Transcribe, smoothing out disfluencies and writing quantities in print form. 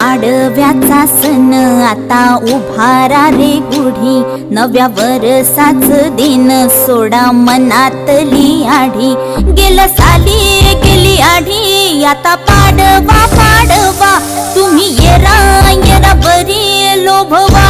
पाडव्याचा सण आता उभारा रे गुढी, नव्या वर्षाच दिन सोडा मनातली आढी. गेल्या साली गेली आढी, आता पाडवा पाडवा तुम्ही येरा येरा बरी लोभवा.